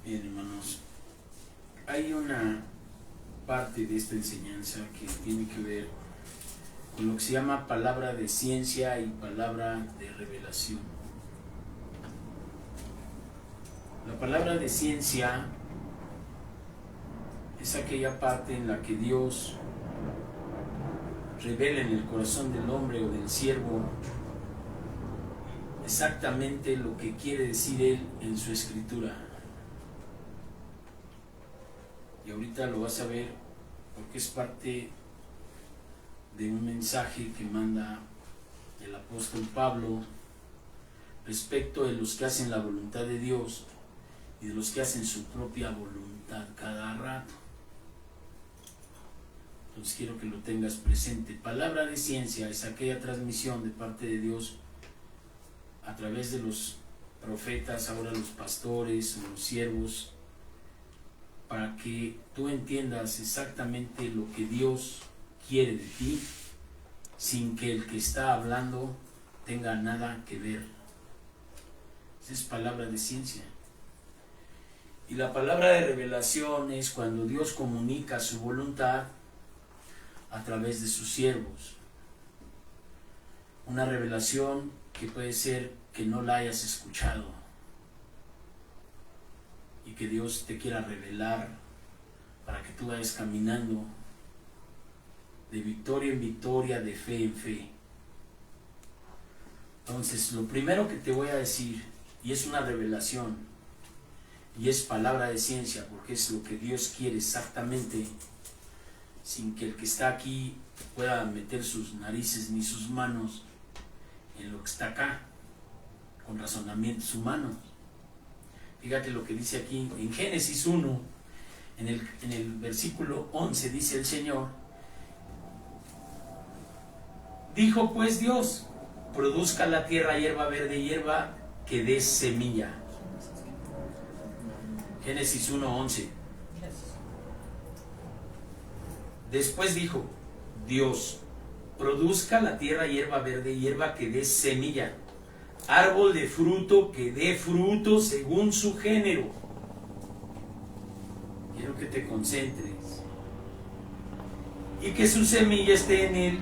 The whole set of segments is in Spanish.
Bien, hermanos, hay una parte de esta enseñanza que tiene que ver con lo que se llama palabra de ciencia y palabra de revelación. La palabra de ciencia es aquella parte en la que Dios revela en el corazón del hombre o del siervo exactamente lo que quiere decir Él en su escritura. Y ahorita lo vas a ver porque es parte de un mensaje que manda el apóstol Pablo respecto de los que hacen la voluntad de Dios y de los que hacen su propia voluntad cada rato. Entonces quiero que lo tengas presente. Palabra de ciencia es aquella transmisión de parte de Dios a través de los profetas, ahora los pastores o los siervos, para que tú entiendas exactamente lo que Dios quiere de ti, sin que el que está hablando tenga nada que ver. Esa es palabra de ciencia. Y la palabra de revelación es cuando Dios comunica su voluntad a través de sus siervos. Una revelación que puede ser que no la hayas escuchado y que Dios te quiera revelar para que tú vayas caminando de victoria en victoria, de fe en fe. Entonces, lo primero que te voy a decir, y es una revelación, y es palabra de ciencia, porque es lo que Dios quiere exactamente, sin que el que está aquí pueda meter sus narices ni sus manos en lo que está acá, con razonamientos humanos. Fíjate lo que dice aquí en Génesis 1, en el versículo 11, dice el Señor: dijo pues Dios, produzca la tierra hierba verde y hierba que dé semilla. Génesis 1:11. Después dijo Dios, produzca la tierra hierba verde y hierba que dé semilla, árbol de fruto que dé fruto según su género. Quiero que te concentres. Y que su semilla esté en él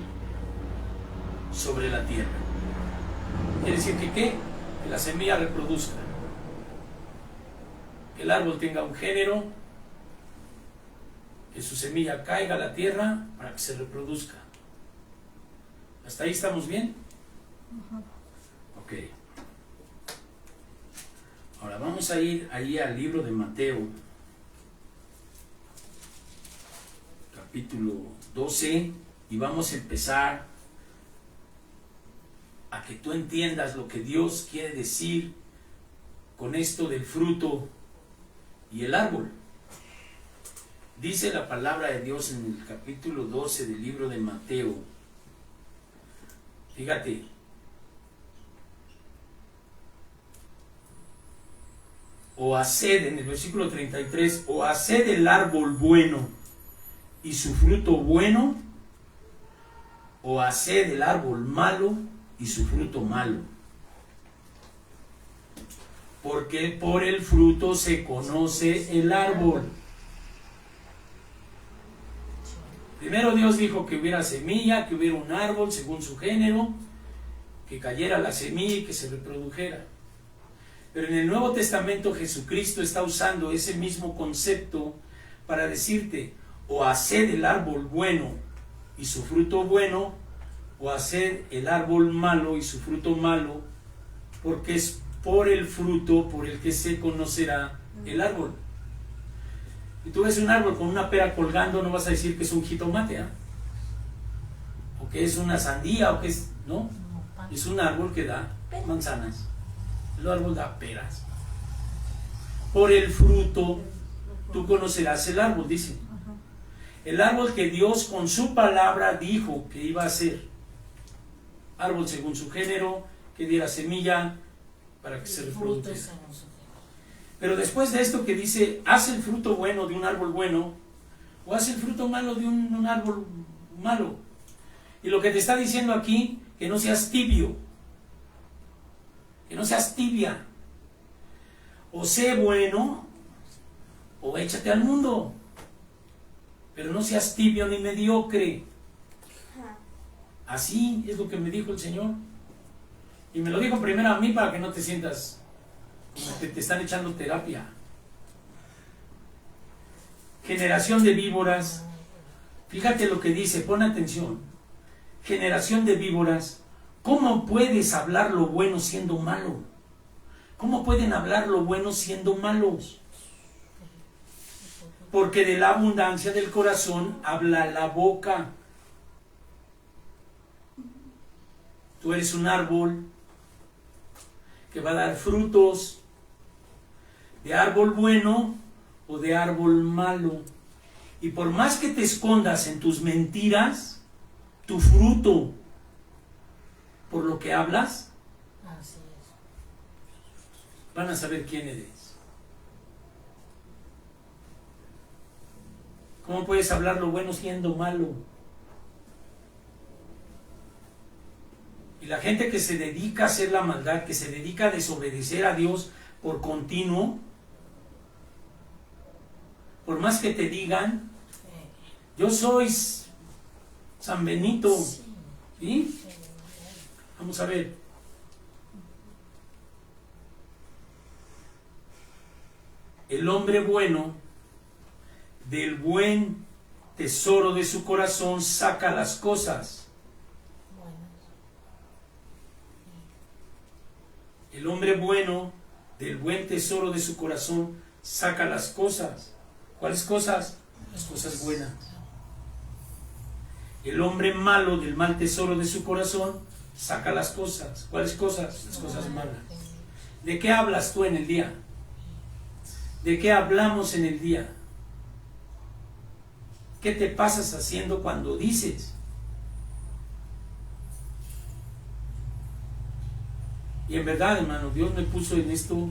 sobre la tierra. Quiere decir que ¿qué? Que la semilla reproduzca. Que el árbol tenga un género, que su semilla caiga a la tierra para que se reproduzca. ¿Hasta ahí estamos bien? Ok. Ahora vamos a ir ahí al libro de Mateo, capítulo 12, y vamos a empezar a que tú entiendas lo que Dios quiere decir con esto del fruto y el árbol. Dice la palabra de Dios en el capítulo 12 del libro de Mateo. Fíjate. O haced, en el versículo 33, o haced el árbol bueno y su fruto bueno, o haced el árbol malo y su fruto malo. Porque por el fruto se conoce el árbol. Primero Dios dijo que hubiera semilla, que hubiera un árbol según su género, que cayera la semilla y que se reprodujera. Pero en el Nuevo Testamento Jesucristo está usando ese mismo concepto para decirte: o haced el árbol bueno y su fruto bueno, o haced el árbol malo y su fruto malo, porque es por el fruto por el que se conocerá el árbol. Y tú ves un árbol con una pera colgando, no vas a decir que es un jitomate, ¿eh? O que es una sandía, o que es... no, es un árbol que da manzanas. El árbol da peras. Por el fruto tú conocerás el árbol, dice. El árbol que Dios con su palabra dijo que iba a ser. Árbol según su género, que diera semilla para que se reprodujera. Pero después de esto que dice, haz el fruto bueno de un árbol bueno, o haz el fruto malo de un árbol malo. Y lo que te está diciendo aquí, que no seas tibio, que no seas tibia. O sé bueno, o échate al mundo. Pero no seas tibio ni mediocre. Así es lo que me dijo el Señor. Y me lo dijo primero a mí para que no te sientas como que te están echando terapia. Generación de víboras. Fíjate lo que dice, pon atención. Generación de víboras. ¿Cómo puedes hablar lo bueno siendo malo? ¿Cómo pueden hablar lo bueno siendo malos? Porque de la abundancia del corazón habla la boca. Tú eres un árbol que va a dar frutos, de árbol bueno o de árbol malo. Y por más que te escondas en tus mentiras, tu fruto, por lo que hablas, van a saber quién eres. ¿Cómo puedes hablar lo bueno siendo malo? Y la gente que se dedica a hacer la maldad, que se dedica a desobedecer a Dios por continuo, por más que te digan, yo soy San Benito, ¿sí? Vamos a ver. El hombre bueno, del buen tesoro de su corazón, saca las cosas. El hombre bueno, del buen tesoro de su corazón, saca las cosas. ¿Cuáles cosas? Las cosas buenas. El hombre malo, del mal tesoro de su corazón, saca las cosas. ¿Cuáles cosas? Las cosas malas. ¿De qué hablas tú en el día? ¿De qué hablamos en el día? ¿Qué te pasas haciendo cuando dices? Y en verdad, hermano, Dios me puso en esto.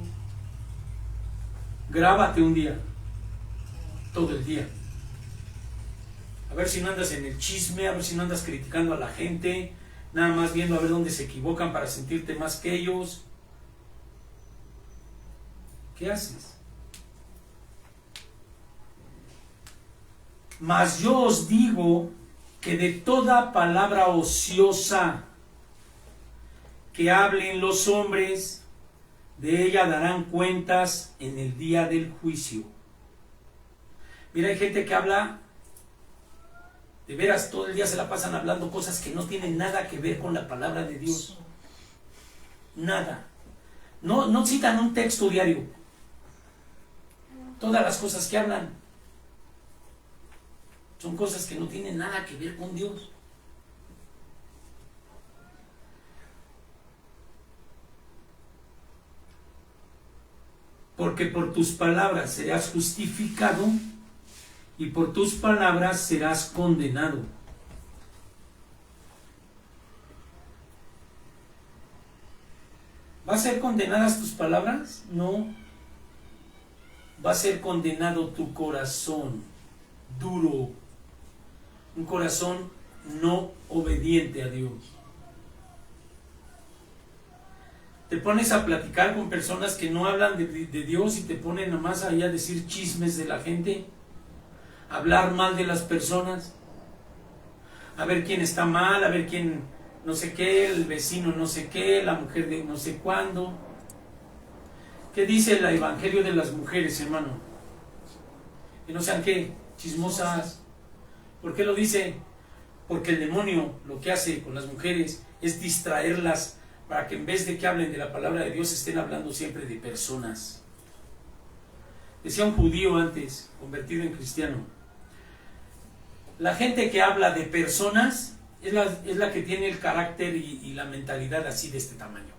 Grábate un día, todo el día. A ver si no andas en el chisme, a ver si no andas criticando a la gente, nada más viendo a ver dónde se equivocan para sentirte más que ellos. ¿Qué haces? Mas yo os digo que de toda palabra ociosa que hablen los hombres, de ella darán cuentas en el día del juicio. Mira, hay gente que habla, de veras, todo el día se la pasan hablando cosas que no tienen nada que ver con la palabra de Dios. Nada. No citan un texto diario. Todas las cosas que hablan son cosas que no tienen nada que ver con Dios. Porque por tus palabras serás justificado y por tus palabras serás condenado. ¿Va a ser condenadas tus palabras? No. Va a ser condenado tu corazón duro, un corazón no obediente a Dios. Te pones a platicar con personas que no hablan de Dios y te ponen nomás ahí a decir chismes de la gente, a hablar mal de las personas, a ver quién está mal, a ver quién no sé qué, el vecino no sé qué, la mujer de no sé cuándo. ¿Qué dice el Evangelio de las mujeres, hermano? Que no sean qué, chismosas. ¿Por qué lo dice? Porque el demonio lo que hace con las mujeres es distraerlas para que en vez de que hablen de la palabra de Dios estén hablando siempre de personas. Decía un judío antes, convertido en cristiano, la gente que habla de personas es la que tiene el carácter y la mentalidad así de este tamaño.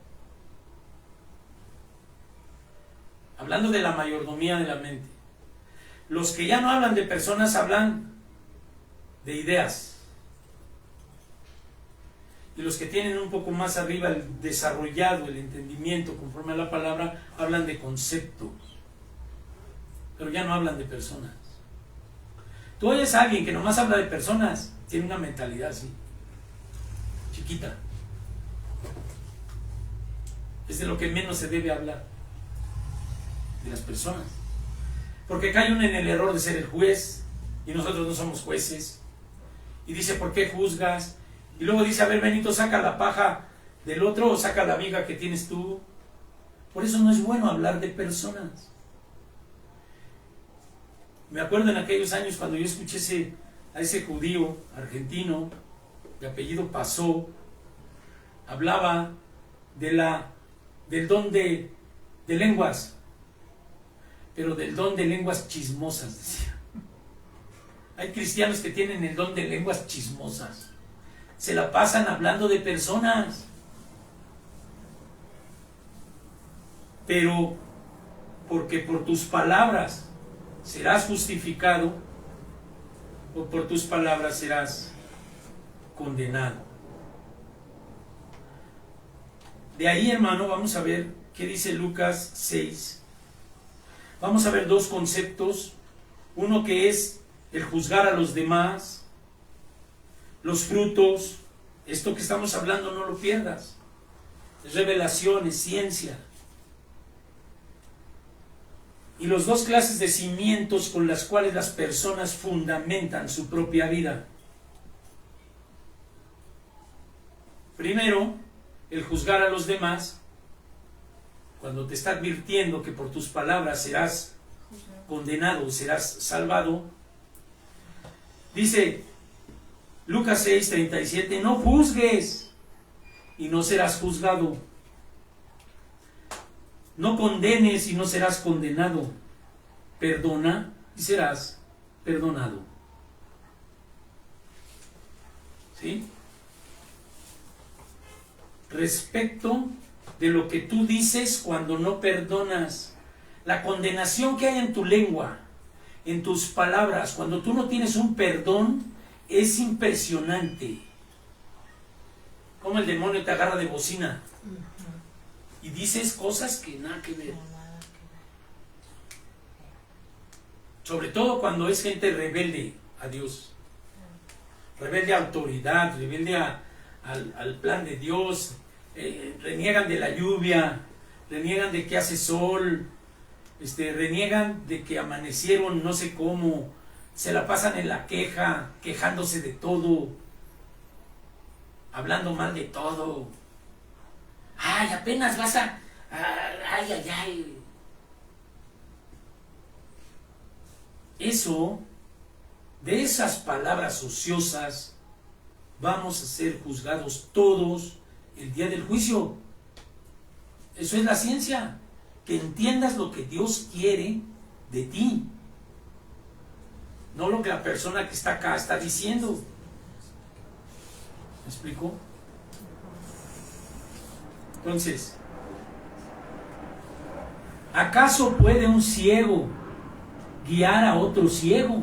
Hablando de la mayordomía de la mente. Los que ya no hablan de personas hablan de ideas. Y los que tienen un poco más arriba el desarrollado, el entendimiento conforme a la palabra, hablan de conceptos. Pero ya no hablan de personas. Tú oyes a alguien que nomás habla de personas, tiene una mentalidad así, chiquita. Es de lo que menos se debe hablar, de las personas. Porque cae uno en el error de ser el juez y nosotros no somos jueces. Y dice, ¿por qué juzgas? Y luego dice, a ver, Benito, saca la paja del otro o saca la viga que tienes tú. Por eso no es bueno hablar de personas. Me acuerdo en aquellos años cuando yo escuché a ese judío argentino de apellido Pasó, hablaba del don de lenguas, pero del don de lenguas chismosas, decía. Hay cristianos que tienen el don de lenguas chismosas. Se la pasan hablando de personas. Pero porque por tus palabras serás justificado o por tus palabras serás condenado. De ahí, hermano, vamos a ver qué dice Lucas 6. Vamos a ver dos conceptos. Uno que es el juzgar a los demás, los frutos. Esto que estamos hablando no lo pierdas. Es revelación, es ciencia. Y los dos clases de cimientos con las cuales las personas fundamentan su propia vida. Primero, el juzgar a los demás, cuando te está advirtiendo que por tus palabras serás condenado, serás salvado. Dice Lucas 6:37, no juzgues y no serás juzgado. No condenes y no serás condenado. Perdona y serás perdonado. ¿Sí? Respecto de lo que tú dices cuando no perdonas, la condenación que hay en tu lengua, en tus palabras, cuando tú no tienes un perdón, es impresionante. Como el demonio te agarra de bocina y dices cosas que nada que ver. Sobre todo cuando es gente rebelde a Dios, rebelde a autoridad, rebelde al plan de Dios, reniegan de la lluvia, reniegan de que hace sol, reniegan de que amanecieron no sé cómo, se la pasan en la queja, quejándose de todo, hablando mal de todo. Ay, apenas vas ay, ay, ay. Eso, de esas palabras ociosas, vamos a ser juzgados todos el día del juicio. Eso es la ciencia. Que entiendas lo que Dios quiere de ti. No lo que la persona que está acá está diciendo. ¿Me explico? Entonces, ¿acaso puede un ciego guiar a otro ciego?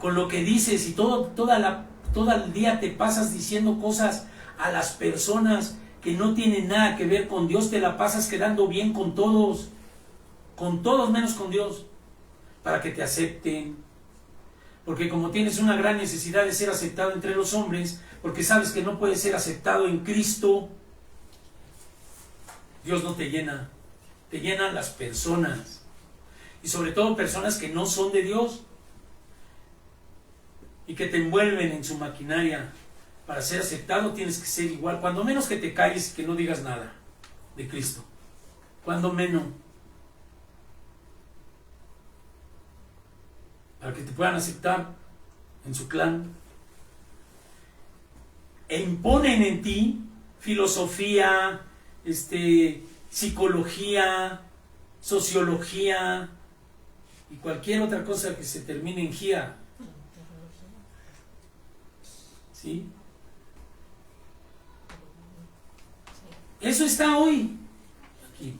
Con lo que dices y todo el día te pasas diciendo cosas a las personas que no tienen nada que ver con Dios, te la pasas quedando bien con todos menos con Dios, para que te acepten. Porque como tienes una gran necesidad de ser aceptado entre los hombres, porque sabes que no puedes ser aceptado en Cristo, Dios no te llena, te llenan las personas, y sobre todo personas que no son de Dios y que te envuelven en su maquinaria. Para ser aceptado tienes que ser igual, cuando menos que te calles y que no digas nada de Cristo, cuando menos, para que te puedan aceptar en su clan. E imponen en ti filosofía, psicología, sociología y cualquier otra cosa que se termine en gía. ¿Sí? Eso está hoy aquí.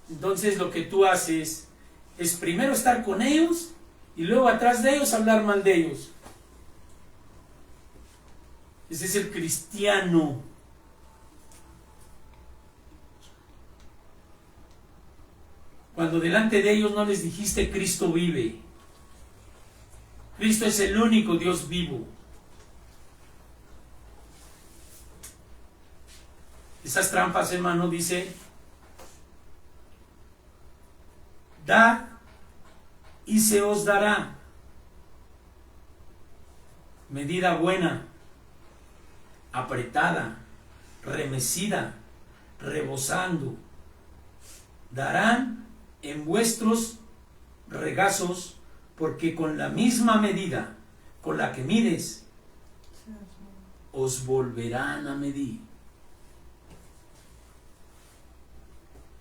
Entonces lo que tú haces es primero estar con ellos y luego atrás de ellos hablar mal de ellos. Ese es el cristiano. Cuando delante de ellos no les dijiste Cristo vive. Cristo es el único Dios vivo. Esas trampas, hermano, dice Dad y se os dará. Medida buena, apretada, remecida, rebosando, darán en vuestros regazos, porque con la misma medida con la que mides, os volverán a medir.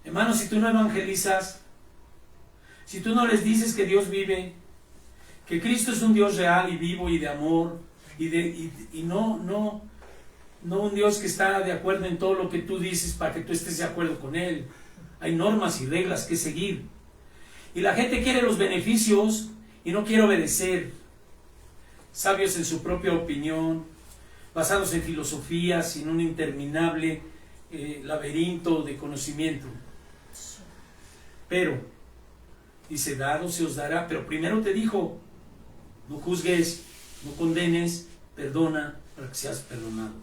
Hermanos, si tú no evangelizas, si tú no les dices que Dios vive, que Cristo es un Dios real y vivo y de amor, y no un Dios que está de acuerdo en todo lo que tú dices para que tú estés de acuerdo con Él. Hay normas y reglas que seguir. Y la gente quiere los beneficios y no quiere obedecer. Sabios en su propia opinión, basados en filosofías, en un interminable laberinto de conocimiento. Pero, dice, dado se os dará, pero primero te dijo, no juzgues, no condenes, perdona para que seas perdonado.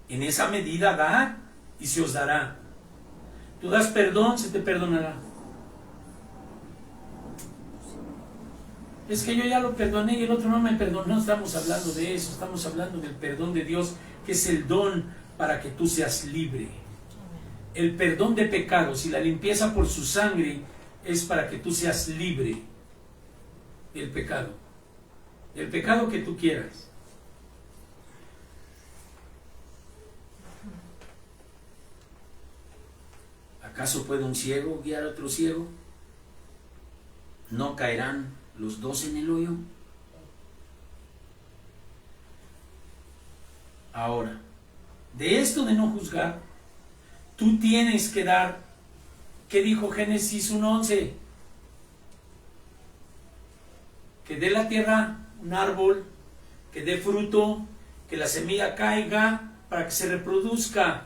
En esa medida da y se os dará. Tú das perdón, se te perdonará. Es que yo ya lo perdoné y el otro no me perdonó. No estamos hablando de eso, estamos hablando del perdón de Dios, que es el don para que tú seas libre. El perdón de pecados y la limpieza por su sangre es para que tú seas libre del pecado. El pecado que tú quieras. ¿Acaso puede un ciego guiar a otro ciego? ¿No caerán los dos en el hoyo? Ahora, de esto de no juzgar, tú tienes que dar, ¿qué dijo Génesis 1:11? Que dé la tierra un árbol, que dé fruto, que la semilla caiga para que se reproduzca.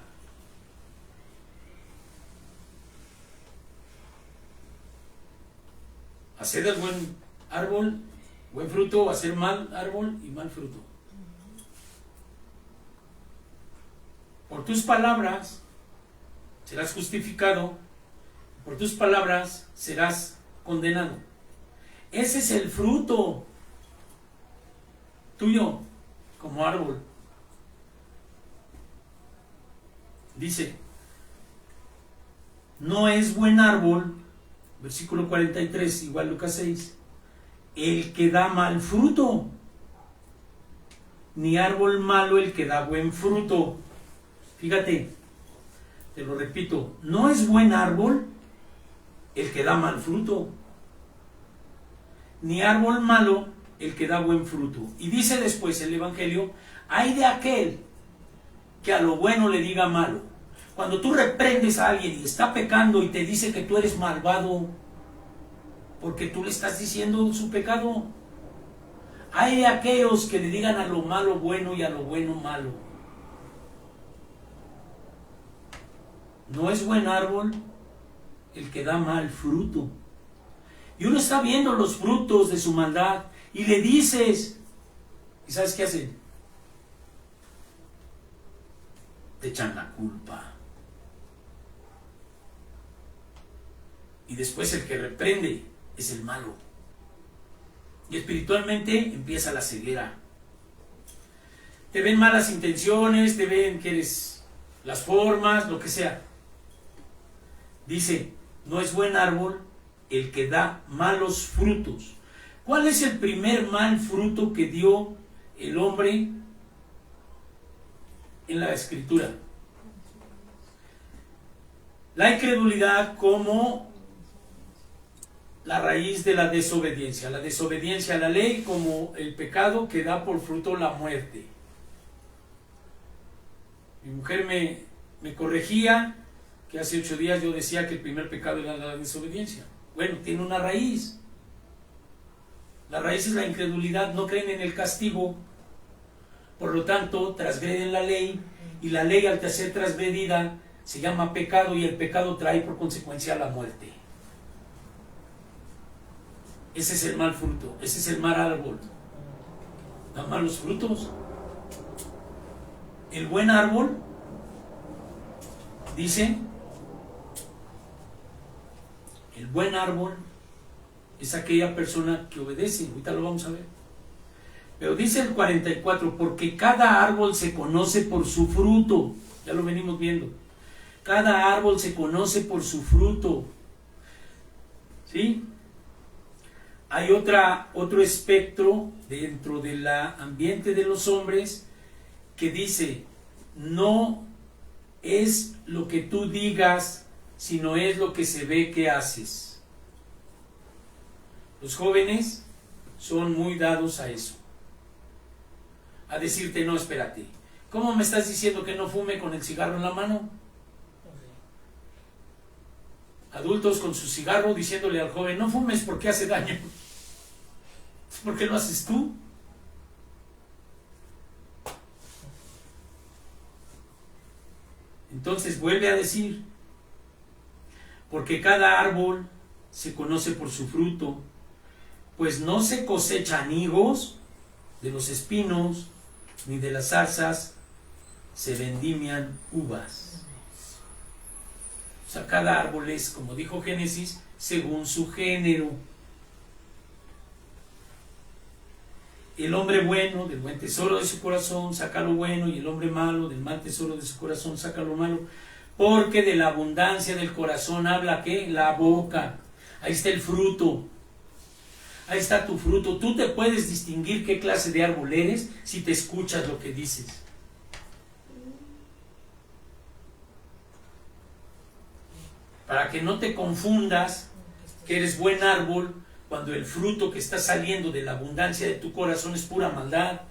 Hacer el buen árbol, buen fruto, o hacer mal árbol y mal fruto. Por tus palabras serás justificado, por tus palabras serás condenado. Ese es el fruto tuyo como árbol. Dice, no es buen árbol, versículo 43, igual Lucas 6, el que da mal fruto, ni árbol malo el que da buen fruto. Fíjate, te lo repito, no es buen árbol el que da mal fruto, ni árbol malo el que da buen fruto. Y dice después el Evangelio, hay de aquel que a lo bueno le diga malo. Cuando tú reprendes a alguien y está pecando y te dice que tú eres malvado, porque tú le estás diciendo su pecado, hay de aquellos que le digan a lo malo bueno y a lo bueno malo. No es buen árbol el que da mal fruto. Y uno está viendo los frutos de su maldad y le dices, ¿y sabes qué hacen? Te echan la culpa. Y después el que reprende es el malo. Y espiritualmente empieza la ceguera. Te ven malas intenciones, te ven que eres las formas, lo que sea. Dice, no es buen árbol el que da malos frutos. ¿Cuál es el primer mal fruto que dio el hombre en la Escritura? La incredulidad como la raíz de la desobediencia a la ley como el pecado que da por fruto la muerte. Mi mujer me corregía que hace 8 días yo decía que el primer pecado era la desobediencia. Bueno, tiene una raíz. La raíz es la incredulidad, no creen en el castigo, por lo tanto transgreden la ley, y la ley al ser transgredida se llama pecado, y el pecado trae por consecuencia la muerte. Ese es el mal fruto, ese es el mal árbol. Da malos frutos. El buen árbol, dice, el buen árbol es aquella persona que obedece. Ahorita lo vamos a ver. Pero dice el 44, porque cada árbol se conoce por su fruto. Ya lo venimos viendo. Cada árbol se conoce por su fruto. ¿Sí? Hay otro espectro dentro del ambiente de los hombres que dice, no es lo que tú digas, sino es lo que se ve que haces. Los jóvenes son muy dados a eso. A decirte, no, espérate, ¿cómo me estás diciendo que no fume con el cigarro en la mano? Adultos con su cigarro diciéndole al joven, no fumes porque hace daño. ¿Por qué lo haces tú? Entonces vuelve a decir, porque cada árbol se conoce por su fruto, pues no se cosechan higos de los espinos, ni de las zarzas se vendimian uvas. O sea, cada árbol es, como dijo Génesis, según su género. El hombre bueno del buen tesoro de su corazón saca lo bueno, y el hombre malo del mal tesoro de su corazón saca lo malo, porque de la abundancia del corazón habla ¿qué? La boca. Ahí está el fruto. Ahí está tu fruto. Tú te puedes distinguir qué clase de árbol eres si te escuchas lo que dices. Para que no te confundas que eres buen árbol cuando el fruto que está saliendo de la abundancia de tu corazón es pura maldad,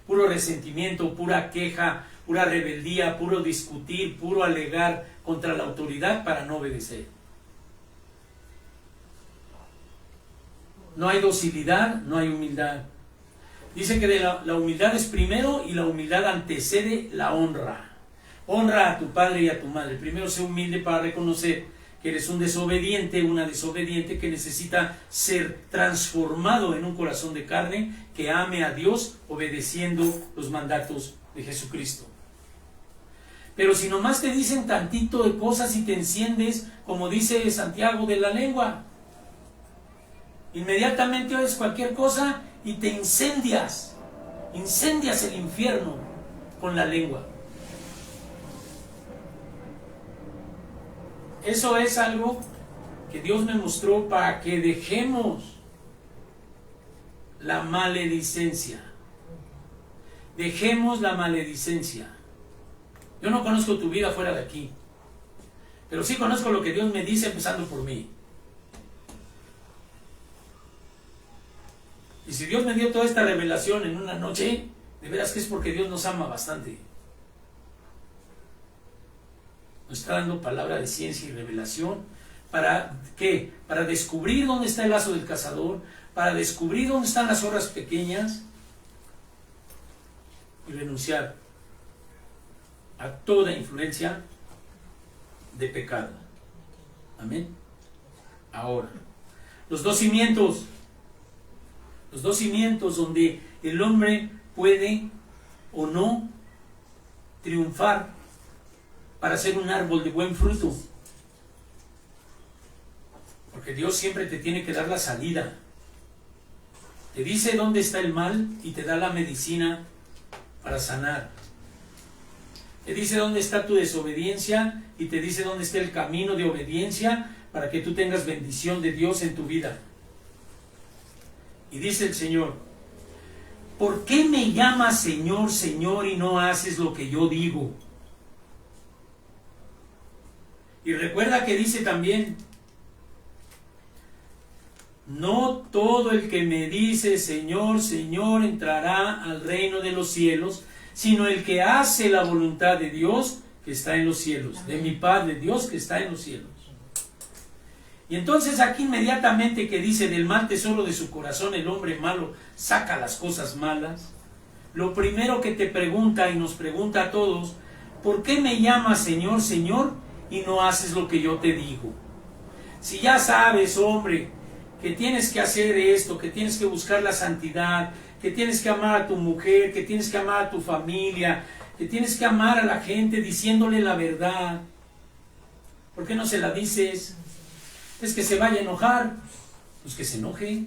puro resentimiento, pura queja, pura rebeldía, puro discutir, puro alegar contra la autoridad para no obedecer. No hay docilidad, no hay humildad. Dice que la humildad es primero y la humildad antecede la honra. Honra a tu padre y a tu madre. Primero sé humilde para reconocer que eres un desobediente, una desobediente que necesita ser transformado en un corazón de carne que ame a Dios obedeciendo los mandatos de Jesucristo. Pero si nomás te dicen tantito de cosas y te enciendes, como dice Santiago, de la lengua, inmediatamente oyes cualquier cosa y te incendias el infierno con la lengua. Eso es algo que Dios me mostró para que dejemos la maledicencia. Dejemos la maledicencia. Yo no conozco tu vida fuera de aquí, pero sí conozco lo que Dios me dice empezando por mí. Y si Dios me dio toda esta revelación en una noche, de veras que es porque Dios nos ama bastante. Nos está dando palabra de ciencia y revelación. ¿Para qué? Para descubrir dónde está el lazo del cazador, para descubrir dónde están las zorras pequeñas y renunciar a toda influencia de pecado. Amén. Ahora, los dos cimientos donde el hombre puede o no triunfar para ser un árbol de buen fruto. Porque Dios siempre te tiene que dar la salida. Te dice dónde está el mal y te da la medicina para sanar. Te dice dónde está tu desobediencia y te dice dónde está el camino de obediencia para que tú tengas bendición de Dios en tu vida. Y dice el Señor, ¿por qué me llamas Señor, Señor y no haces lo que yo digo? Y recuerda que dice también, no todo el que me dice Señor, Señor entrará al reino de los cielos, sino el que hace la voluntad de Dios que está en los cielos, de mi Padre Dios que está en los cielos. Y entonces aquí inmediatamente que dice del mal tesoro de su corazón el hombre malo saca las cosas malas, lo primero que te pregunta y nos pregunta a todos, ¿por qué me llamas Señor, Señor y no haces lo que yo te digo? Si ya sabes, hombre, que tienes que hacer esto, que tienes que buscar la santidad, que tienes que amar a tu mujer, que tienes que amar a tu familia, que tienes que amar a la gente diciéndole la verdad, ¿por qué no se la dices? Es que se vaya a enojar. Pues que se enoje.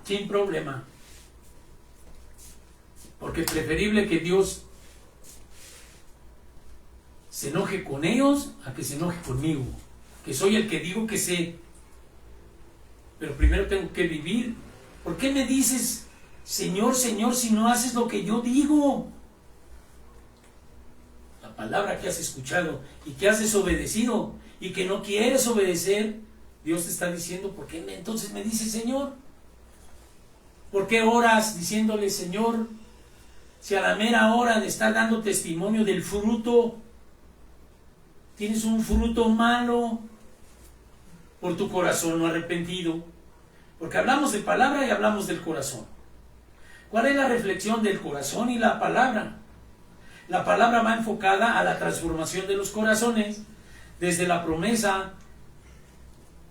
Sin problema. Porque es preferible que Dios se enoje con ellos a que se enoje conmigo. Que soy el que digo que sé. Pero primero tengo que vivir. ¿Por qué me dices, Señor, Señor, si no haces lo que yo digo? La palabra que has escuchado y que has desobedecido y que no quieres obedecer, Dios te está diciendo, ¿por qué entonces me dices, Señor? ¿Por qué oras diciéndole, Señor, si a la mera hora de estar dando testimonio del fruto, tienes un fruto malo por tu corazón no arrepentido? Porque hablamos de palabra y hablamos del corazón. ¿Cuál es la reflexión del corazón y la palabra? La palabra va enfocada a la transformación de los corazones, desde la promesa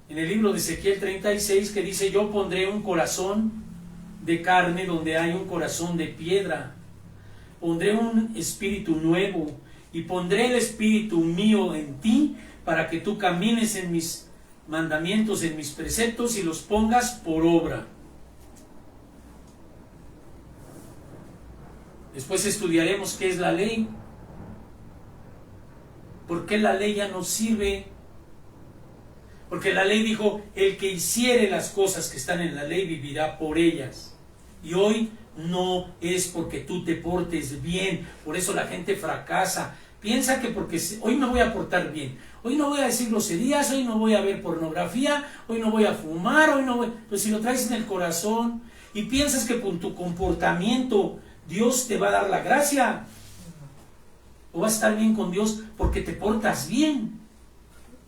en el libro de Ezequiel 36 que dice, yo pondré un corazón de carne donde hay un corazón de piedra. Pondré un espíritu nuevo y pondré el espíritu mío en ti para que tú camines en mis mandamientos, en mis preceptos y los pongas por obra. Después estudiaremos qué es la ley. ¿Por qué la ley ya no sirve? Porque la ley dijo, el que hiciere las cosas que están en la ley vivirá por ellas. Y hoy no es porque tú te portes bien, por eso la gente fracasa. Piensa que porque hoy me voy a portar bien, hoy no voy a decir groserías, hoy no voy a ver pornografía, hoy no voy a fumar, hoy no voy... Pues si lo traes en el corazón y piensas que con tu comportamiento Dios te va a dar la gracia, o vas a estar bien con Dios porque te portas bien.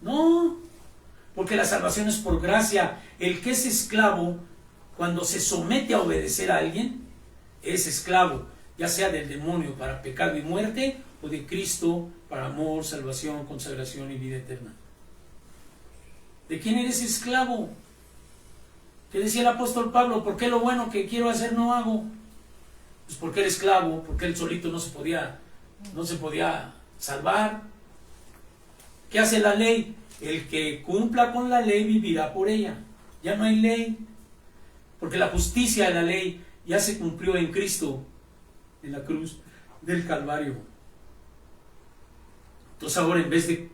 No, porque la salvación es por gracia. El que es esclavo, cuando se somete a obedecer a alguien, es esclavo, ya sea del demonio para pecado y muerte, o de Cristo para amor, salvación, consagración y vida eterna. ¿De quién eres esclavo? ¿Qué decía el apóstol Pablo? ¿Por qué lo bueno que quiero hacer no hago? Pues porque era esclavo, porque él solito no se podía salvar. ¿Qué hace la ley? El que cumpla con la ley vivirá por ella. Ya no hay ley, porque la justicia de la ley ya se cumplió en Cristo, en la cruz del Calvario. Entonces ahora, en vez de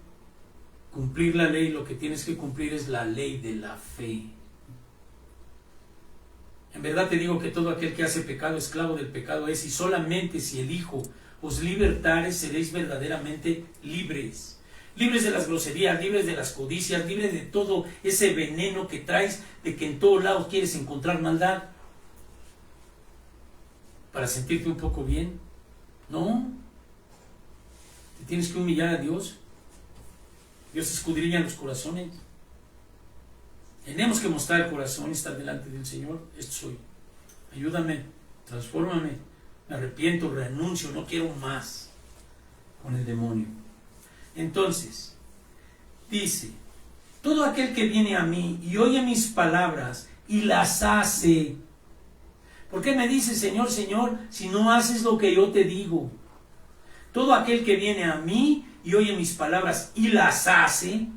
cumplir la ley, lo que tienes que cumplir es la ley de la fe. En verdad te digo que todo aquel que hace pecado, esclavo del pecado es, y solamente si el Hijo os libertare, seréis verdaderamente libres. Libres de las groserías, libres de las codicias, libres de todo ese veneno que traes, de que en todos lados quieres encontrar maldad. Para sentirte un poco bien. No. Te tienes que humillar a Dios. Dios escudriña los corazones. Tenemos que mostrar el corazón y estar delante del Señor. Esto soy. Ayúdame, transfórmame. Me arrepiento, renuncio, no quiero más con el demonio. Entonces, dice, todo aquel que viene a mí y oye mis palabras y las hace. ¿Por qué me dices, Señor, Señor, si no haces lo que yo te digo? Todo aquel que viene a mí y oye mis palabras y las hace,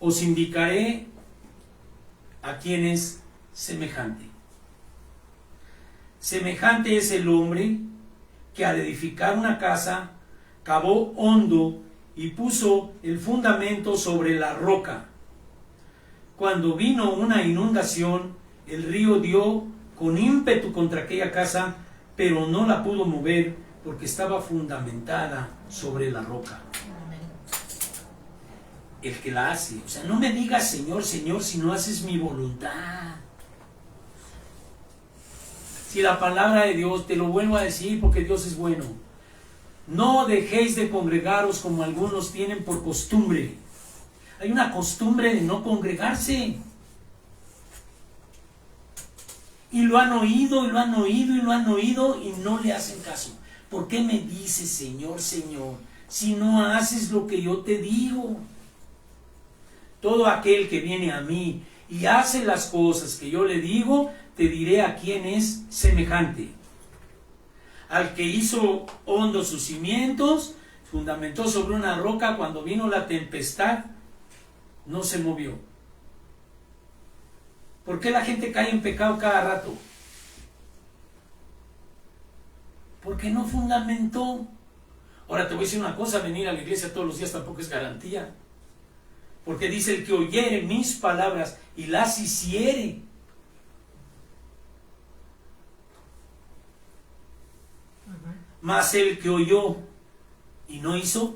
os indicaré a quién es semejante. Semejante es el hombre que al edificar una casa cavó hondo y puso el fundamento sobre la roca. Cuando vino una inundación, el río dio con ímpetu contra aquella casa, pero no la pudo mover porque estaba fundamentada sobre la roca. El que la hace, o sea, no me digas Señor, Señor, si no haces mi voluntad. Si la palabra de Dios, te lo vuelvo a decir porque Dios es bueno, no dejéis de congregaros como algunos tienen por costumbre. Hay una costumbre de no congregarse. Y lo han oído, y lo han oído, y lo han oído, y no le hacen caso. ¿Por qué me dices, Señor, Señor, si no haces lo que yo te digo? Todo aquel que viene a mí y hace las cosas que yo le digo, te diré a quién es semejante. Al que hizo hondos sus cimientos, fundamentó sobre una roca, cuando vino la tempestad, no se movió. ¿Por qué la gente cae en pecado cada rato? Porque no fundamentó. Ahora te voy a decir una cosa, venir a la iglesia todos los días tampoco es garantía. Porque dice: el que oyere mis palabras y las hiciere. Mas el que oyó y no hizo.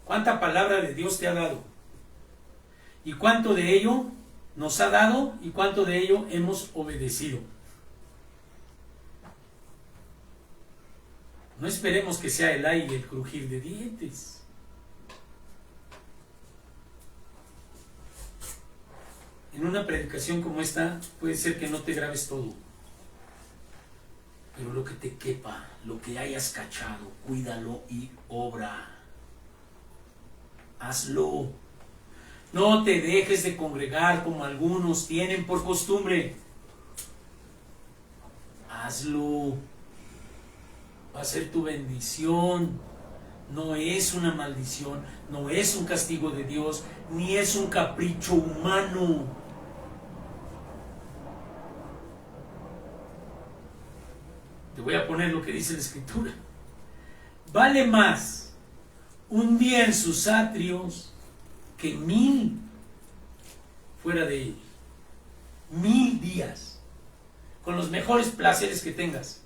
¿Cuánta palabra de Dios te ha dado? ¿Y cuánto de ello nos ha dado? ¿Y cuánto de ello hemos obedecido? No esperemos que sea el ay y el crujir de dientes. En una predicación como esta puede ser que no te grabes todo, pero lo que te quepa, lo que hayas cachado, cuídalo y obra. Hazlo. No te dejes de congregar como algunos tienen por costumbre. Hazlo. Va a ser tu bendición. No es una maldición, no es un castigo de Dios, ni es un capricho humano. Te voy a poner lo que dice la Escritura. Vale más un día en sus atrios que 1000 fuera de ellos. 1000 días con los mejores placeres que tengas,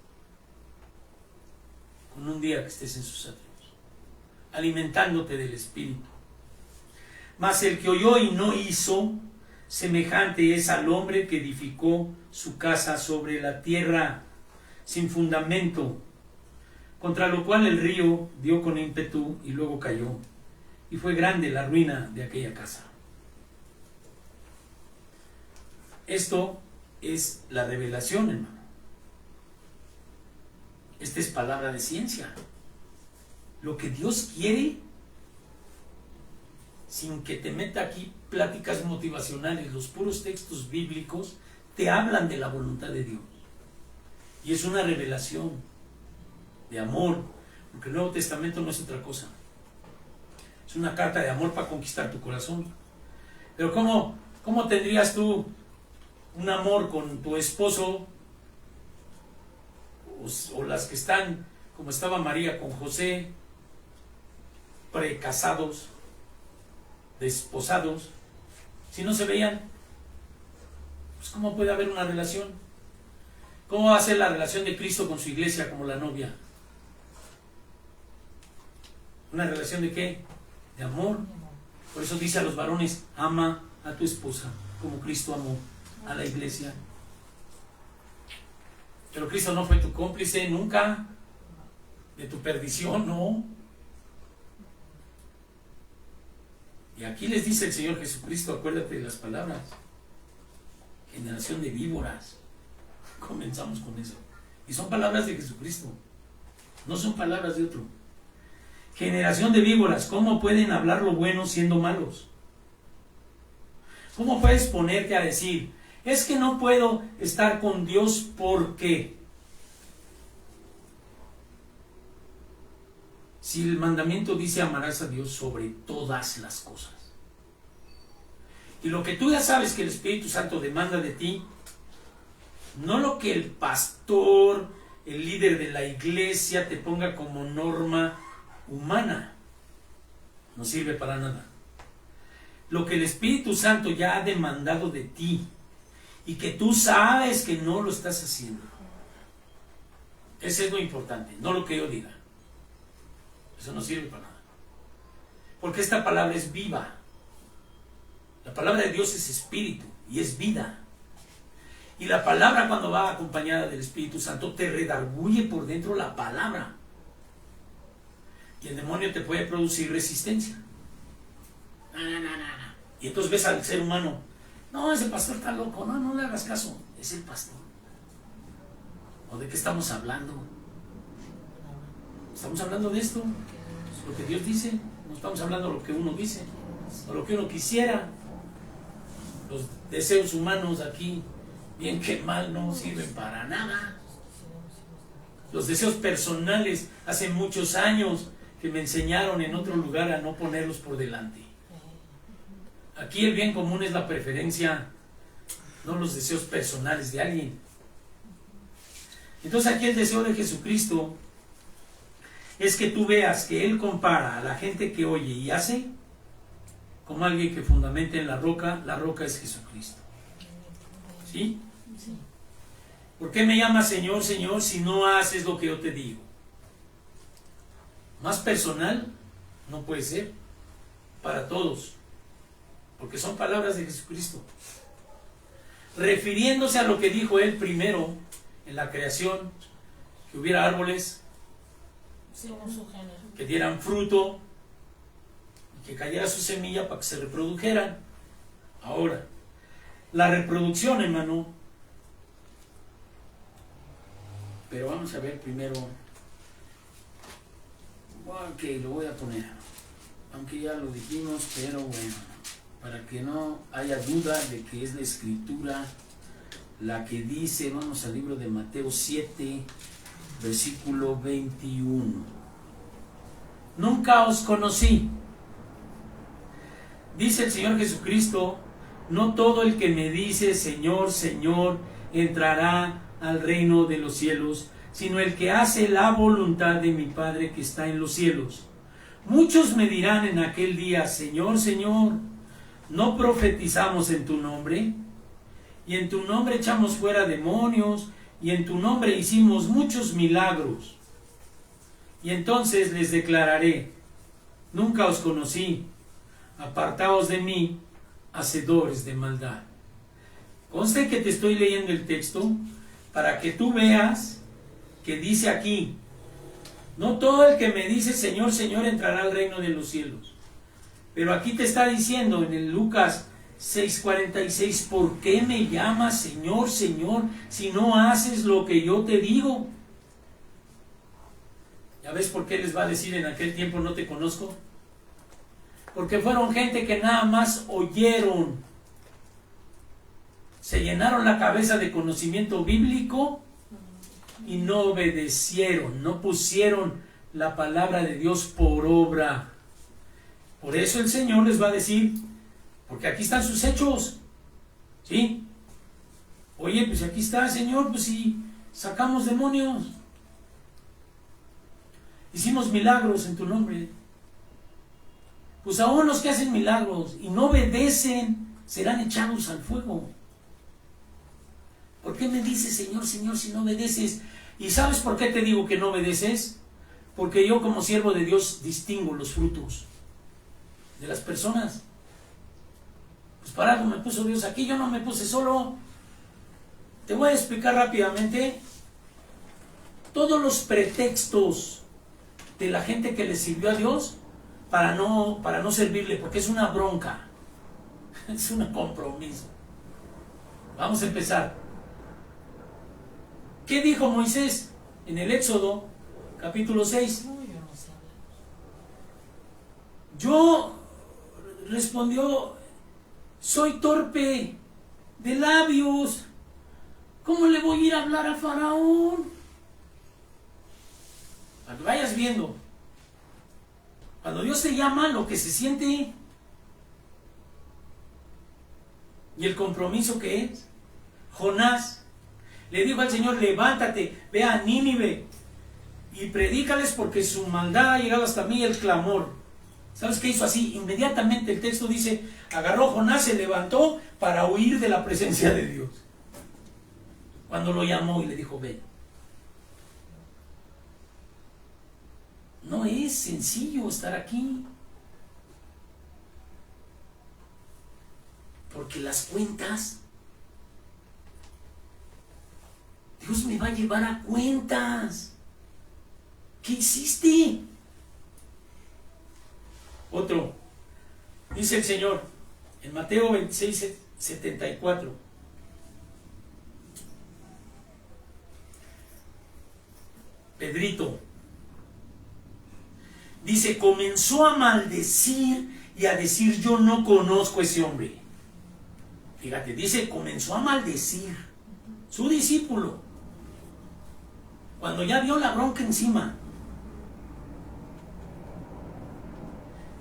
con un día que estés en sus atrios, alimentándote del Espíritu. Mas el que oyó y no hizo, semejante es al hombre que edificó su casa sobre la tierra, sin fundamento, contra lo cual el río dio con ímpetu y luego cayó, y fue grande la ruina de aquella casa. Esto es la revelación, hermano. Esta es palabra de ciencia. Lo que Dios quiere, sin que te meta aquí pláticas motivacionales, los puros textos bíblicos te hablan de la voluntad de Dios. Y es una revelación de amor, porque el Nuevo Testamento no es otra cosa. Es una carta de amor para conquistar tu corazón. Pero ¿cómo tendrías tú un amor con tu esposo, o las que están, como estaba María con José, precasados, desposados, si no se veían? Pues ¿cómo puede haber una relación? ¿Cómo va a ser la relación de Cristo con su iglesia como la novia? ¿Una relación de qué? De amor. Por eso dice a los varones: ama a tu esposa como Cristo amó a la iglesia. Pero Cristo no fue tu cómplice nunca de tu perdición, no. Y aquí les dice el Señor Jesucristo, acuérdate de las palabras: generación de víboras. Comenzamos con eso. Y son palabras de Jesucristo, no son palabras de otro. Generación de víboras, ¿cómo pueden hablar lo bueno siendo malos? ¿Cómo puedes ponerte a decir: es que no puedo estar con Dios porque? Si el mandamiento dice: amarás a Dios sobre todas las cosas. Y lo que tú ya sabes que el Espíritu Santo demanda de ti, no lo que el pastor, el líder de la iglesia te ponga como norma humana, no sirve para nada. Lo que el Espíritu Santo ya ha demandado de ti y que tú sabes que no lo estás haciendo, ese es lo importante, no lo que yo diga. Eso no sirve para nada, porque esta palabra es viva. La palabra de Dios es espíritu y es vida. Y la palabra, cuando va acompañada del Espíritu Santo, te redarguye por dentro la palabra. Y el demonio te puede producir resistencia. No. Y entonces ves al ser humano: no, ese pastor está loco, no le hagas caso, es el pastor. ¿O de qué estamos hablando? Estamos hablando de esto, lo que Dios dice. No estamos hablando de lo que uno dice o lo que uno quisiera. Los deseos humanos aquí, bien que mal, no sirven para nada. Los deseos personales hace muchos años que me enseñaron en otro lugar a no ponerlos por delante. Aquí el bien común es la preferencia, no los deseos personales de alguien. Entonces aquí el deseo de Jesucristo es que tú veas que Él compara a la gente que oye y hace como alguien que fundamenta en la roca es Jesucristo. ¿Sí? Sí. ¿Por qué me llamas Señor, Señor, si no haces lo que yo te digo? Más personal no puede ser para todos, porque son palabras de Jesucristo, refiriéndose a lo que dijo Él primero en la creación, que hubiera árboles, Según su género. que dieran fruto, y que cayera su semilla para que se reprodujeran. Ahora, la reproducción, hermano, pero vamos a ver primero, ok, lo voy a poner, aunque ya lo dijimos, pero bueno, para que no haya duda de que es la Escritura la que dice. Vamos al libro de Mateo 7, versículo 21. Nunca os conocí, dice el Señor Jesucristo, no todo el que me dice Señor, Señor, entrará al reino de los cielos, sino el que hace la voluntad de mi Padre que está en los cielos. Muchos me dirán en aquel día, Señor, Señor, ¿no profetizamos en tu nombre? Y en tu nombre echamos fuera demonios, y en tu nombre hicimos muchos milagros. Y entonces les declararé, nunca os conocí, apartaos de mí, hacedores de maldad. Conste que te estoy leyendo el texto para que tú veas que dice aquí, no todo el que me dice Señor, Señor entrará al reino de los cielos. Pero aquí te está diciendo en el Lucas 6:46, ¿por qué me llamas Señor, Señor, si no haces lo que yo te digo? ¿Ya ves por qué les va a decir en aquel tiempo no te conozco? Porque fueron gente que nada más oyeron, se llenaron la cabeza de conocimiento bíblico y no obedecieron, no pusieron la palabra de Dios por obra. Por eso el Señor les va a decir, porque aquí están sus hechos, ¿sí? Oye, pues aquí está, Señor, pues si sacamos demonios, hicimos milagros en tu nombre. Pues aún los que hacen milagros y no obedecen serán echados al fuego. ¿Por qué me dices Señor, Señor, si no obedeces? ¿Y sabes por qué te digo que no obedeces? Porque yo como siervo de Dios distingo los frutos de las personas. Pues para algo me puso Dios aquí, yo no me puse solo. Te voy a explicar rápidamente todos los pretextos de la gente que le sirvió a Dios para no servirle, porque es una bronca, es un compromiso. Vamos a empezar. ¿Qué dijo Moisés en el Éxodo capítulo 6? Yo respondió, soy torpe de labios, ¿cómo le voy a ir a hablar a Faraón? Para que vayas viendo, cuando Dios te llama, lo que se siente y el compromiso que es. Jonás le dijo al Señor, levántate, ve a Nínive y predícales porque su maldad ha llegado hasta mí, el clamor. ¿Sabes qué hizo así? Inmediatamente el texto dice, agarró Jonás, se levantó para huir de la presencia de Dios. Cuando lo llamó y le dijo, ven. No es sencillo estar aquí. Porque las cuentas, Dios me va a llevar a cuentas. ¿Qué hiciste? Otro, dice el Señor en Mateo 26:74. Pedrito dice, comenzó a maldecir y a decir, yo no conozco a ese hombre. Fíjate, dice, comenzó a maldecir su discípulo cuando ya vio la bronca encima.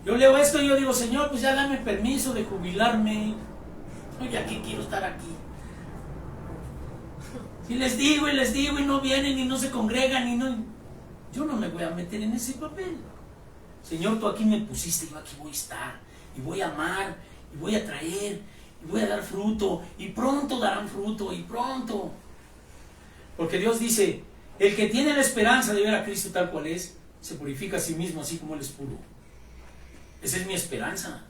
Yo leo esto y yo digo, Señor, pues ya dame permiso de jubilarme. Oye, aquí quiero estar aquí. Y les digo y no vienen y no se congregan y no... Yo no me voy a meter en ese papel. Señor, tú aquí me pusiste, yo aquí voy a estar. Y voy a amar, y voy a traer, y voy a dar fruto. Y pronto darán fruto, y pronto. Porque Dios dice, el que tiene la esperanza de ver a Cristo tal cual es, se purifica a sí mismo así como Él es puro. Esa es mi esperanza.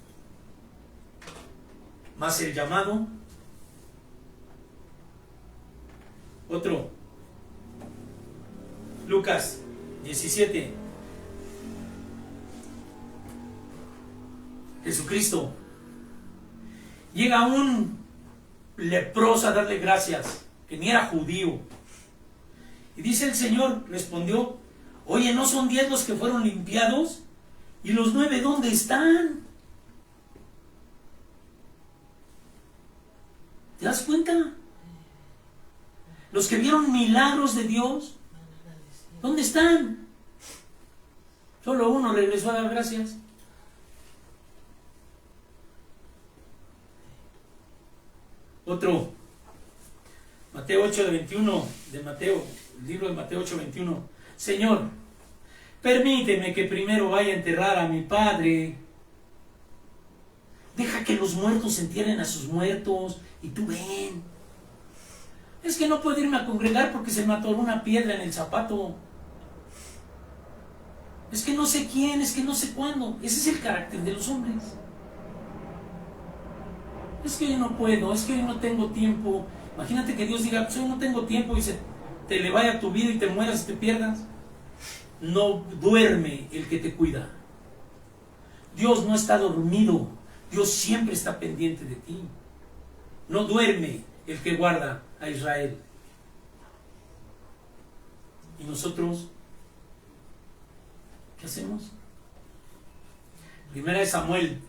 Más el llamado. Otro. Lucas 17. Jesucristo. Llega un leproso a darle gracias, que ni era judío. Y dice el Señor, respondió, oye, ¿no son 10 los que fueron limpiados? ¿Y los 9 dónde están? ¿Te das cuenta? Los que vieron milagros de Dios, ¿dónde están? Solo uno regresó a dar gracias. Otro, Mateo 8 de 21, de Mateo, el libro de Mateo 8, 21. Señor, permíteme que primero vaya a enterrar a mi padre. Deja que los muertos entierren a sus muertos y tú ven. Es que no puedo irme a congregar porque se me atoró una piedra en el zapato. Es que no sé quién, es que no sé cuándo. Ese es el carácter de los hombres. Es que yo no puedo, es que yo no tengo tiempo. Imagínate que Dios diga, pues yo no tengo tiempo y se te le vaya tu vida y te mueras y te pierdas. No duerme el que te cuida. Dios no está dormido. Dios siempre está pendiente de ti. No duerme el que guarda a Israel. ¿Y nosotros qué hacemos? Primera de Samuel,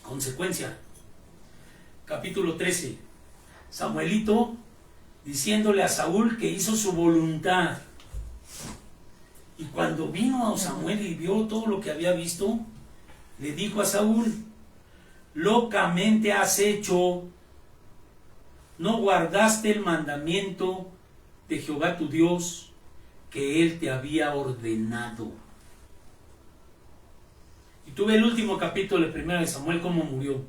consecuencia, capítulo 13. Samuelito diciéndole a Saúl que hizo su voluntad. Y cuando vino a Samuel y vio todo lo que había visto, le dijo a Saúl, locamente has hecho, no guardaste el mandamiento de Jehová tu Dios que él te había ordenado. Y tuve el último capítulo de 1 de Samuel, cómo murió.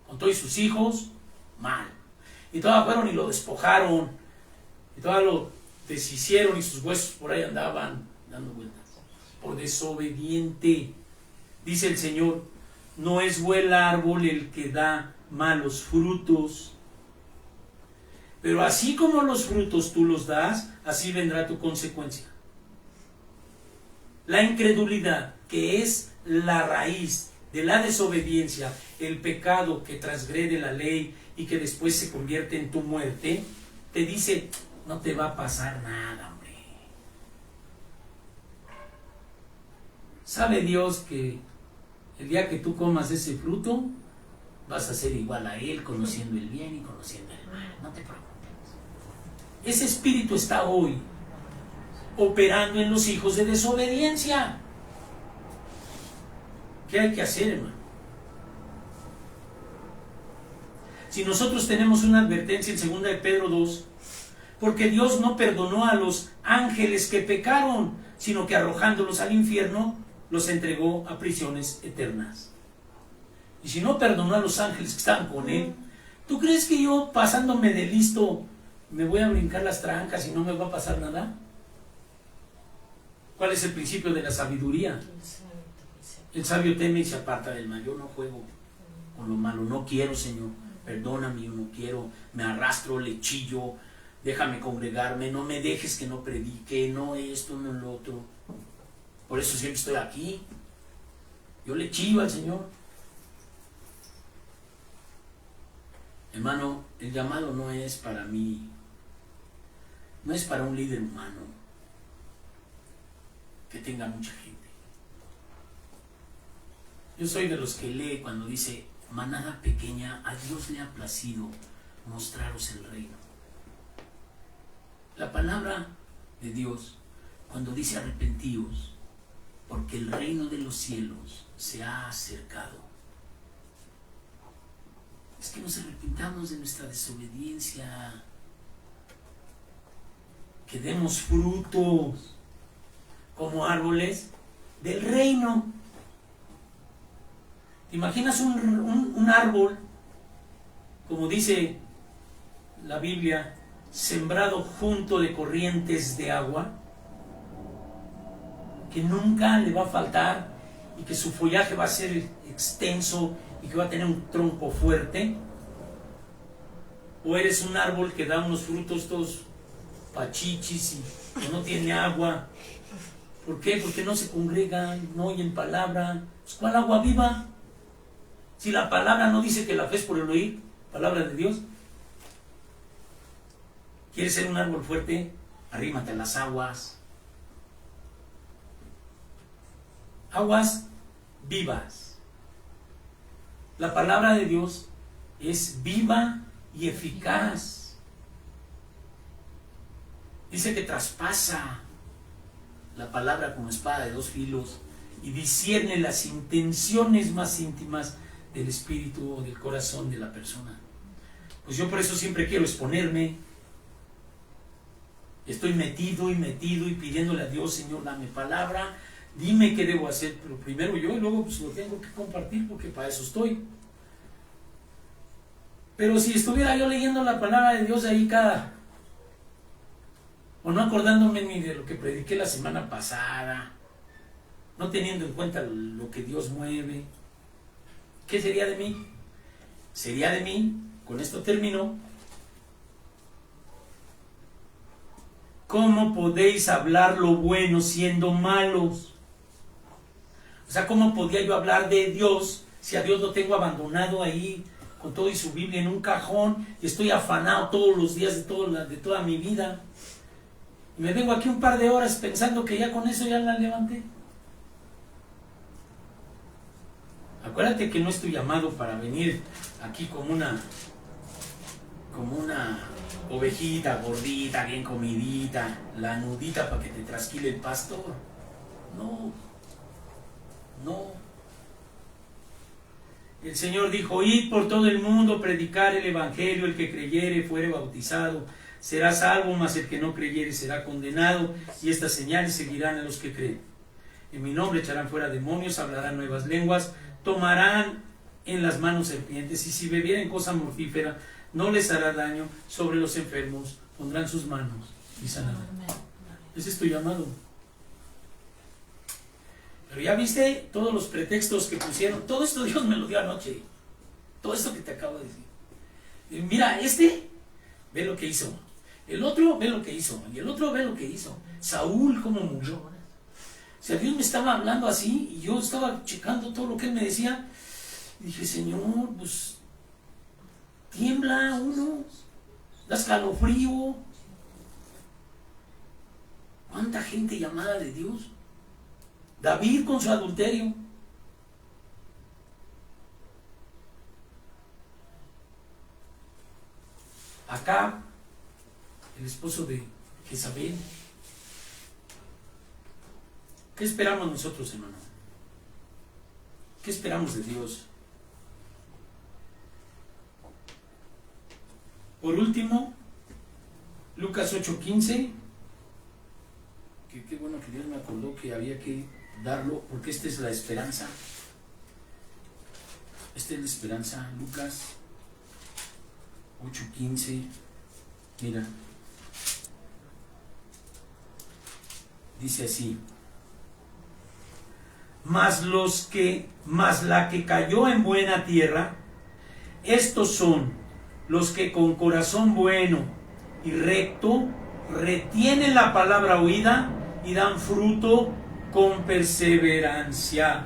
Con todos sus hijos, mal. Y todas fueron y lo despojaron. Y todas lo deshicieron y sus huesos por ahí andaban dando vueltas. Por desobediente. Dice el Señor, no es buen árbol el que da malos frutos. Pero así como los frutos tú los das, así vendrá tu consecuencia. La incredulidad, que es la raíz de la desobediencia, el pecado que transgrede la ley y que después se convierte en tu muerte, te dice, no te va a pasar nada, hombre. ¿Sabe Dios que el día que tú comas ese fruto, vas a ser igual a Él, conociendo el bien y conociendo el mal? No te preocupes. Ese espíritu está hoy operando en los hijos de desobediencia. ¿Qué hay que hacer, hermano? Si nosotros tenemos una advertencia en 2 de Pedro 2, porque Dios no perdonó a los ángeles que pecaron, sino que arrojándolos al infierno, los entregó a prisiones eternas. Y si no perdonó a los ángeles que estaban con él, ¿tú crees que yo, pasándome de listo, me voy a brincar las trancas y no me va a pasar nada? ¿Cuál es el principio de la sabiduría? El sabio teme y se aparta del mal. Yo no juego con lo malo, no quiero, Señor, perdóname, yo no quiero, me arrastro, le chillo, déjame congregarme, no me dejes que no predique, no esto, no lo otro. Por eso siempre estoy aquí. Yo le chillo al Señor. Hermano, el llamado no es para mí, no es para un líder humano que tenga mucha gente. Yo soy de los que lee cuando dice, manada pequeña, a Dios le ha placido mostraros el reino. La palabra de Dios, cuando dice arrepentíos, porque el reino de los cielos se ha acercado. Es que nos arrepintamos de nuestra desobediencia, que demos frutos como árboles del reino. ¿Te imaginas un árbol, como dice la Biblia, sembrado junto de corrientes de agua, que nunca le va a faltar y que su follaje va a ser extenso y que va a tener un tronco fuerte? ¿O eres un árbol que da unos frutos todos pachichis y que no tiene agua? ¿Por qué? Porque no se congregan, no oyen palabra. Pues, ¿cuál agua viva? Si la palabra no dice que la fe es por el oír, palabra de Dios. ¿Quieres ser un árbol fuerte? Arrímate a las aguas. Aguas vivas. La palabra de Dios es viva y eficaz. Dice que traspasa la palabra como espada de dos filos y discierne las intenciones más íntimas del espíritu o del corazón de la persona. Pues yo por eso siempre quiero exponerme. Estoy metido y pidiéndole a Dios: Señor, dame palabra, dime qué debo hacer, pero primero yo y luego pues lo tengo que compartir, porque para eso estoy. Pero si estuviera yo leyendo la palabra de Dios ahí o no acordándome ni de lo que prediqué la semana pasada, no teniendo en cuenta lo que Dios mueve, ¿qué sería de mí? Sería de mí, con esto termino: ¿cómo podéis hablar lo bueno siendo malos? O sea, ¿cómo podía yo hablar de Dios si a Dios lo tengo abandonado ahí con todo y su Biblia en un cajón y estoy afanado todos los días de toda mi vida? Y me vengo aquí un par de horas pensando que ya con eso ya la levanté. Acuérdate que no estoy llamado para venir aquí como una ovejita gordita, bien comidita, la nudita para que te trasquile el pastor. No. El Señor dijo: id por todo el mundo, predicar el evangelio, el que creyere fuere bautizado será salvo, mas el que no creyere será condenado, y estas señales seguirán a los que creen. En mi nombre echarán fuera demonios, hablarán nuevas lenguas, tomarán en las manos serpientes, y si bebieren cosa mortífera no les hará daño. Sobre los enfermos pondrán sus manos y sanarán. Ese es tu llamado. Pero ya viste todos los pretextos que pusieron. Todo esto Dios me lo dio anoche. Todo esto que te acabo de decir. Y mira, ve lo que hizo. El otro ve lo que hizo. Y el otro ve lo que hizo. Saúl, cómo murió. O sea, Dios me estaba hablando así y yo estaba checando todo lo que él me decía. Y dije: Señor, pues tiembla uno, da escalofrío. ¿Cuánta gente llamada de Dios? David con su adulterio. Acab, el esposo de Jezabel. ¿Qué esperamos nosotros, hermano? ¿Qué esperamos de Dios? Por último, Lucas 8:15. Qué bueno que Dios me acordó que había que darlo, porque esta es la esperanza. Esta es la esperanza. Lucas 8:15. Mira, dice así: mas la que cayó en buena tierra, estos son los que con corazón bueno y recto retienen la palabra oída y dan fruto con perseverancia.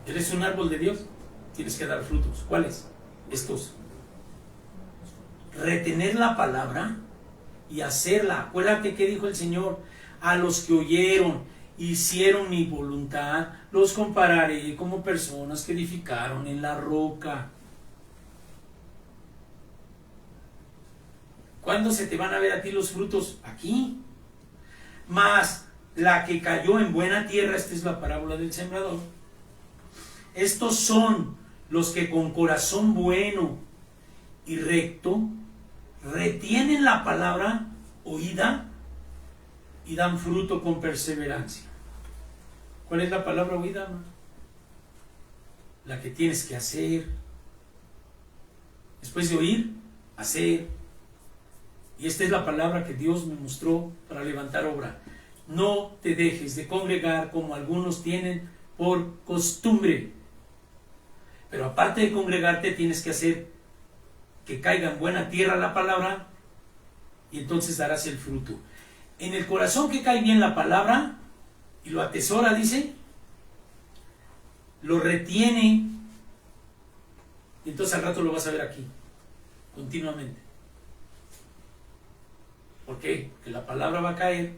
¿Eres un árbol de Dios? Tienes que dar frutos. ¿Cuáles? Estos. Retener la palabra y hacerla. Acuérdate que dijo el Señor: a los que oyeron, hicieron mi voluntad, los compararé como personas que edificaron en la roca. ¿Cuándo se te van a ver a ti los frutos? Aquí. Mas la que cayó en buena tierra, esta es la parábola del sembrador. Estos son los que con corazón bueno y recto retienen la palabra oída y dan fruto con perseverancia. ¿Cuál es la palabra oída, hermano? La que tienes que hacer. Después de oír, hacer. Y esta es la palabra que Dios me mostró para levantar obra. No te dejes de congregar como algunos tienen por costumbre. Pero aparte de congregarte, tienes que hacer que caiga en buena tierra la palabra y entonces darás el fruto. En el corazón que cae bien la palabra y lo atesora, dice, lo retiene, y entonces al rato lo vas a ver aquí, continuamente. ¿Por qué? Que la palabra va a caer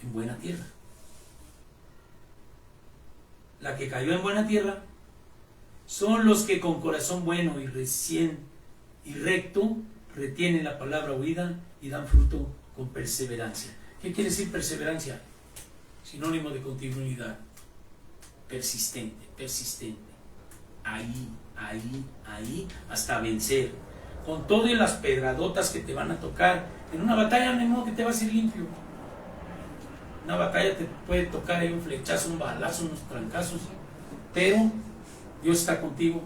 en buena tierra. La que cayó en buena tierra son los que con corazón bueno y recto retienen la palabra oída y dan fruto con perseverancia. ¿Qué quiere decir perseverancia? Sinónimo de continuidad. Persistente, persistente. Ahí, hasta vencer. Con todo y las pedradotas que te van a tocar. En una batalla no hay modo que te vas a ir limpio. Una batalla te puede tocar ahí un flechazo, un balazo, unos trancazos. Pero Dios está contigo.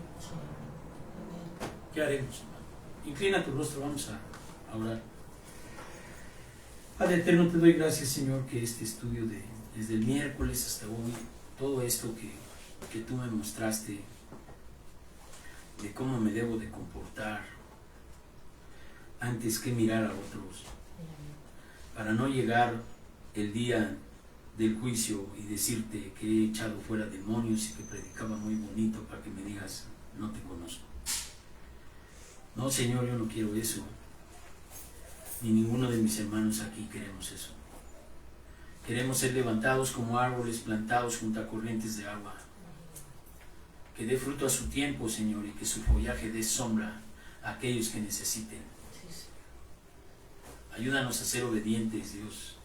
¿Qué haremos? Inclina tu rostro, vamos a orar. Padre eterno, te doy gracias, Señor, que este estudio desde el miércoles hasta hoy, todo esto que tú me mostraste de cómo me debo de comportar antes que mirar a otros, para no llegar el día del juicio y decirte que he echado fuera demonios y que predicaba muy bonito para que me digas, no te conozco. No, Señor, yo no quiero eso. Ni ninguno de mis hermanos aquí queremos eso. Queremos ser levantados como árboles plantados junto a corrientes de agua. Que dé fruto a su tiempo, Señor, y que su follaje dé sombra a aquellos que necesiten. Ayúdanos a ser obedientes, Dios.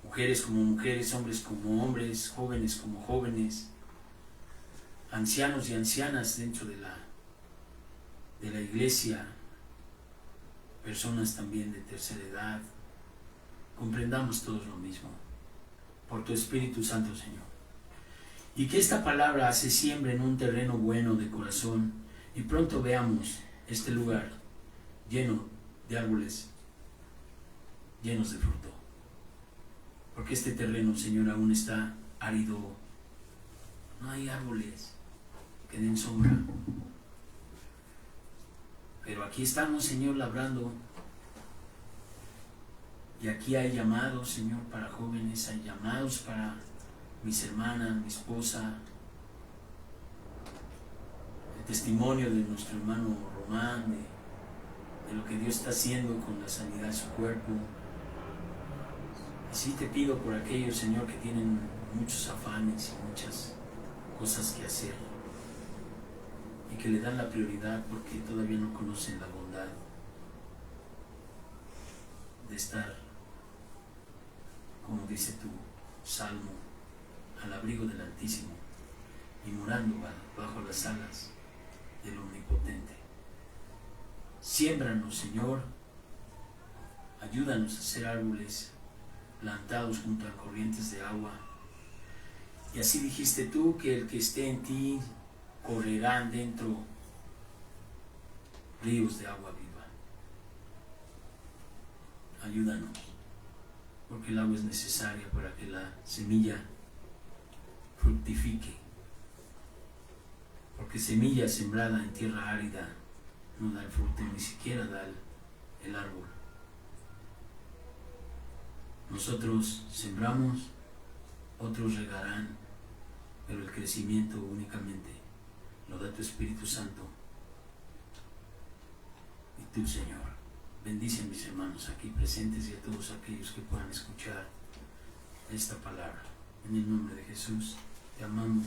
Mujeres como mujeres, hombres como hombres, jóvenes como jóvenes, ancianos y ancianas dentro de la iglesia, personas también de tercera edad, comprendamos todos lo mismo, por tu Espíritu Santo, Señor. Y que esta palabra se siembre en un terreno bueno de corazón y pronto veamos este lugar lleno de árboles, llenos de fruto. Porque este terreno, Señor, aún está árido. No hay árboles que den sombra. Pero aquí estamos, Señor, labrando. Y aquí hay llamados, Señor, para jóvenes, hay llamados para mis hermanas, mi esposa. El testimonio de nuestro hermano Román, de lo que Dios está haciendo con la sanidad de su cuerpo. Y sí te pido por aquellos, Señor, que tienen muchos afanes y muchas cosas que hacer. Y que le dan la prioridad porque todavía no conocen la bondad de estar, como dice tu salmo, al abrigo del Altísimo y morando bajo las alas del Omnipotente. Siémbranos, Señor, ayúdanos a ser árboles plantados junto a corrientes de agua. Y así dijiste tú que el que esté en ti correrán dentro ríos de agua viva. Ayúdanos, porque el agua es necesaria para que la semilla fructifique. Porque semilla sembrada en tierra árida no da el fruto, ni siquiera da el árbol. Nosotros sembramos, otros regarán, pero el crecimiento únicamente lo da tu Espíritu Santo. Y tú, Señor, bendice a mis hermanos aquí presentes y a todos aquellos que puedan escuchar esta palabra. En el nombre de Jesús, te amamos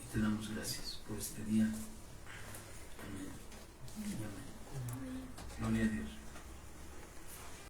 y te damos gracias por este día. Amén. Amén. Gloria a Dios.